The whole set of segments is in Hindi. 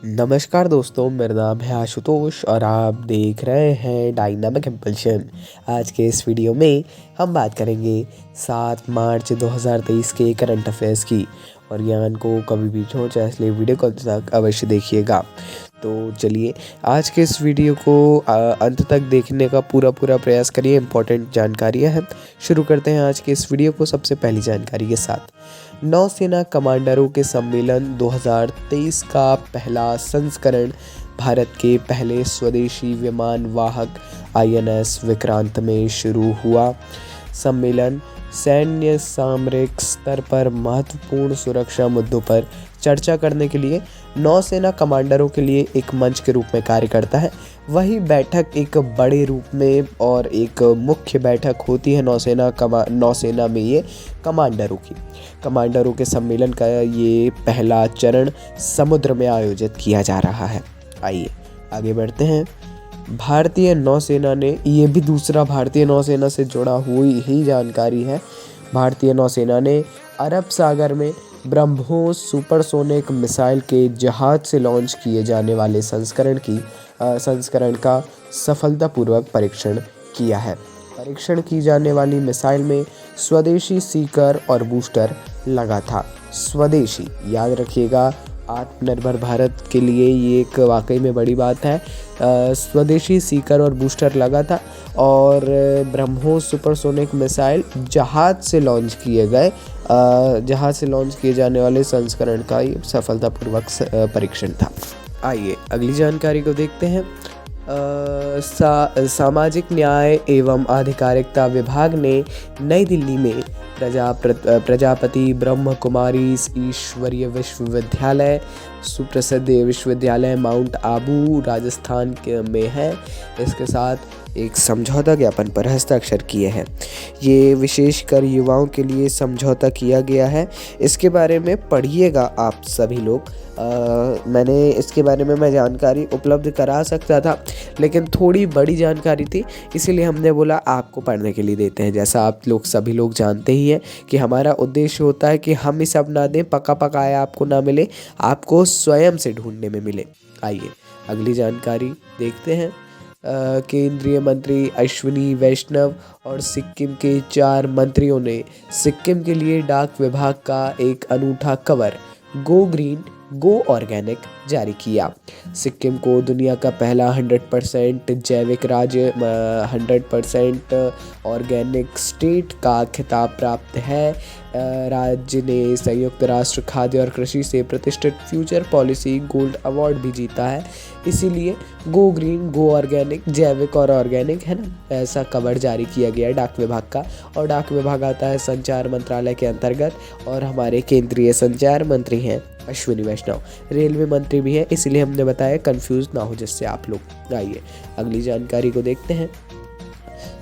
नमस्कार दोस्तों, मेरा नाम है आशुतोष और आप देख रहे हैं डायनामिक इम्पल्शन। आज के इस वीडियो में हम बात करेंगे 7 मार्च 2023 के करंट अफेयर्स की। और ज्ञान को कभी भी छोड़ चाहे, इसलिए वीडियो को अंत तक अवश्य देखिएगा। तो चलिए आज के इस वीडियो को अंत तक देखने का पूरा प्रयास करिए। इंपॉर्टेंट जानकारियाँ हैं। शुरू करते हैं आज के इस वीडियो को सबसे पहली जानकारी के साथ। नौसेना कमांडरों के सम्मेलन 2023 का पहला संस्करण भारत के पहले स्वदेशी विमान वाहक INS विक्रांत में शुरू हुआ। सम्मेलन सैन्य सामरिक स्तर पर महत्वपूर्ण सुरक्षा मुद्दों पर चर्चा करने के लिए नौसेना कमांडरों के लिए एक मंच के रूप में कार्य करता है। वही बैठक एक बड़े रूप में और एक मुख्य बैठक होती है नौसेना में ये कमांडरों के सम्मेलन का ये पहला चरण समुद्र में आयोजित किया जा रहा है। आइए आगे बढ़ते हैं। भारतीय नौसेना ने, ये भी दूसरा भारतीय नौसेना से जुड़ा हुई ही जानकारी है। भारतीय नौसेना ने अरब सागर में ब्रह्मोस सुपरसोनिक मिसाइल के जहाज से लॉन्च किए जाने वाले संस्करण का सफलतापूर्वक परीक्षण किया है। परीक्षण की जाने वाली मिसाइल में स्वदेशी सीकर और बूस्टर लगा था। स्वदेशी याद रखिएगा, आत्मनिर्भर भारत के लिए ये एक वाकई में बड़ी बात है। स्वदेशी सीकर और बूस्टर लगा था और ब्रह्मोस सुपरसोनिक मिसाइल जहाज से लॉन्च किए जाने वाले संस्करण का ये सफलतापूर्वक परीक्षण था। आइए अगली जानकारी को देखते हैं। सामाजिक न्याय एवं आधिकारिकता विभाग ने नई दिल्ली में प्रजापति ब्रह्म कुमारी ईश्वरीय विश्वविद्यालय, सुप्रसिद्ध विश्वविद्यालय माउंट आबू राजस्थान में है, इसके साथ एक समझौता ज्ञापन पर हस्ताक्षर किए हैं। ये विशेषकर युवाओं के लिए समझौता किया गया है। इसके बारे में पढ़िएगा आप सभी लोग। मैंने इसके बारे में मैं जानकारी उपलब्ध करा सकता था, लेकिन थोड़ी बड़ी जानकारी थी, इसीलिए हमने बोला आपको पढ़ने के लिए देते हैं। जैसा आप लोग सभी लोग जानते ही हैं कि हमारा उद्देश्य होता है कि हम ही सब ना दें, पका पकाया आपको ना मिले, आपको स्वयं से ढूंढने में मिले। आइए अगली जानकारी देखते हैं। केंद्रीय मंत्री अश्विनी वैष्णव और सिक्किम के 4 मंत्रियों ने सिक्किम के लिए डाक विभाग का एक अनूठा कवर गो ग्रीन गो ऑर्गेनिक जारी किया। सिक्किम को दुनिया का पहला 100% जैविक राज्य, 100% ऑर्गेनिक स्टेट का खिताब प्राप्त है। राज्य ने संयुक्त राष्ट्र खाद्य और कृषि से प्रतिष्ठित फ्यूचर पॉलिसी गोल्ड अवार्ड भी जीता है। इसीलिए गो ग्रीन गो ऑर्गेनिक, जैविक और ऑर्गेनिक है ना, ऐसा कवर जारी किया गया है डाक विभाग का। और डाक विभाग आता है संचार मंत्रालय के अंतर्गत और हमारे केंद्रीय संचार मंत्री हैं अश्विनी वैष्णव। रेलवे मंत्री भी है, इसीलिए हमने बताया, कंफ्यूज ना हो जिससे आप लोग। आइए अगली जानकारी को देखते हैं।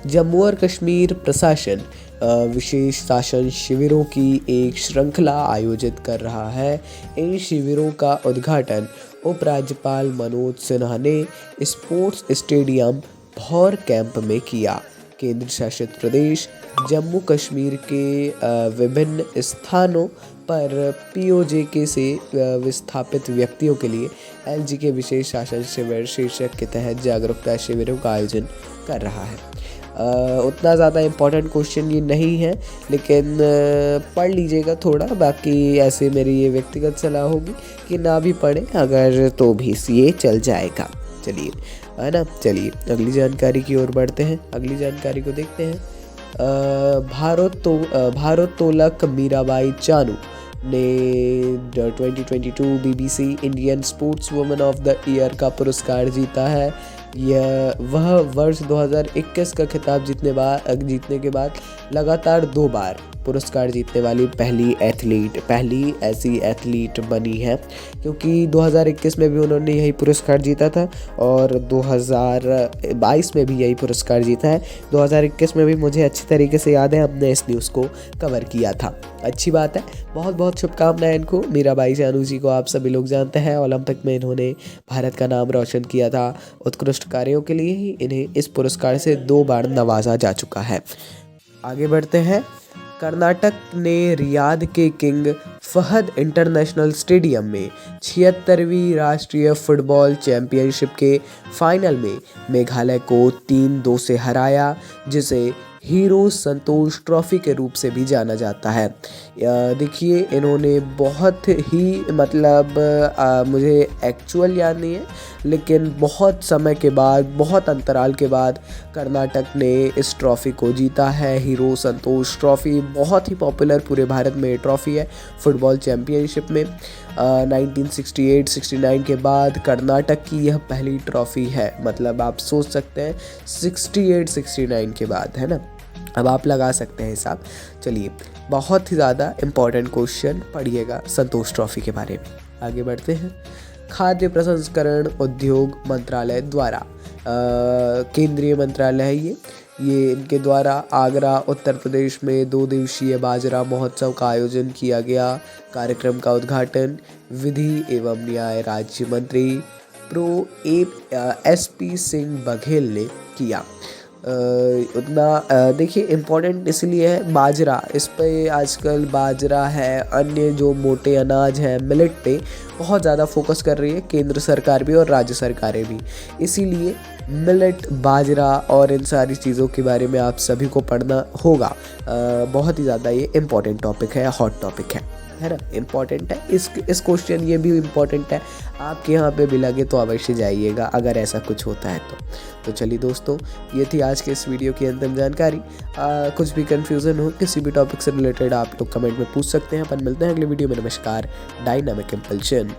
जम्मू और कश्मीर प्रशासन विशेष शासन शिविरों की एक श्रृंखला आयोजित कर रहा है। इन शिविरों का उद्घाटन उपराज्यपाल मनोज सिन्हा ने स्पोर्ट्स स्टेडियम भौर कैंप में किया। केंद्र शासित प्रदेश जम्मू कश्मीर के विभिन्न स्थानों पर POJK से विस्थापित व्यक्तियों के लिए LG के विशेष शासन शिविर शीर्षक के तहत जागरूकता शिविरों का आयोजन कर रहा है। उतना ज़्यादा इम्पोर्टेंट क्वेश्चन ये नहीं है, लेकिन पढ़ लीजिएगा थोड़ा। बाकी ऐसे मेरी ये व्यक्तिगत सलाह होगी कि ना भी पढ़ें अगर, तो भी ये चल जाएगा। चलिए है ना, चलिए अगली जानकारी की ओर बढ़ते हैं। अगली जानकारी को देखते हैं। भारोत्तोलक मीराबाई चानू ने 2022 BBC Indian sports women of the year का पुरस्कार जीता है। वह वर्ष 2021 का खिताब जीतने के बाद लगातार 2 बार पुरस्कार जीतने वाली पहली ऐसी एथलीट बनी है, क्योंकि 2021 में भी उन्होंने यही पुरस्कार जीता था और 2022 में भी यही पुरस्कार जीता है। 2021 में भी मुझे अच्छी तरीके से याद है, हमने इस न्यूज़ को कवर किया था। अच्छी बात है, बहुत बहुत शुभकामनाएं इनको। मीराबाई चानू जी को आप सभी लोग जानते हैं, ओलंपिक में इन्होंने भारत का नाम रोशन किया था। उत्कृष्ट कार्यों के लिए ही इन्हें इस पुरस्कार से 2 बार नवाजा जा चुका है। आगे बढ़ते हैं। कर्नाटक ने रियाद के किंग फहद इंटरनेशनल स्टेडियम में 76वीं राष्ट्रीय फुटबॉल चैंपियनशिप के फाइनल में मेघालय को 3-2 से हराया, जिसे हीरो संतोष ट्रॉफी के रूप से भी जाना जाता है। देखिए इन्होंने बहुत ही मतलब मुझे एक्चुअल याद नहीं है, लेकिन बहुत समय के बाद, बहुत अंतराल के बाद कर्नाटक ने इस ट्रॉफ़ी को जीता है। हीरो संतोष ट्रॉफ़ी बहुत ही पॉपुलर पूरे भारत में ट्रॉफ़ी है फुटबॉल चैम्पियनशिप में। 1968-69 के बाद कर्नाटक की यह पहली ट्रॉफ़ी है। मतलब आप सोच सकते हैं 68-69 के बाद, है ना। अब आप लगा सकते हैं हिसाब। चलिए, बहुत ही ज़्यादा इम्पॉर्टेंट क्वेश्चन पढ़िएगा संतोष ट्रॉफी के बारे में। आगे बढ़ते हैं। खाद्य प्रसंस्करण उद्योग मंत्रालय द्वारा, केंद्रीय मंत्रालय है ये इनके द्वारा आगरा उत्तर प्रदेश में 2 दिवसीय बाजरा महोत्सव का आयोजन किया गया। कार्यक्रम का उद्घाटन विधि एवं न्याय राज्य मंत्री SP सिंह बघेल ने किया। उतना देखिए इम्पोर्टेंट इसलिए है बाजरा, इस पे आजकल बाजरा है, अन्य जो मोटे अनाज हैं मिलेट पे बहुत ज़्यादा फोकस कर रही है केंद्र सरकार भी और राज्य सरकारें भी। इसीलिए मिलेट, बाजरा और इन सारी चीज़ों के बारे में आप सभी को पढ़ना होगा। बहुत ही ज़्यादा ये इम्पोर्टेंट टॉपिक है, हॉट टॉपिक है ना, इम्पॉर्टेंट है। इस क्वेश्चन ये भी इम्पॉर्टेंट है, आपके यहाँ पे भी लगे तो अवश्य जाइएगा अगर ऐसा कुछ होता है तो चलिए दोस्तों, ये थी आज के इस वीडियो की अंतिम जानकारी। कुछ भी कन्फ्यूज़न हो किसी भी टॉपिक से रिलेटेड आप लोग कमेंट में पूछ सकते हैं। अपन मिलते हैं अगले वीडियो में। नमस्कार। Dynamic impulsion.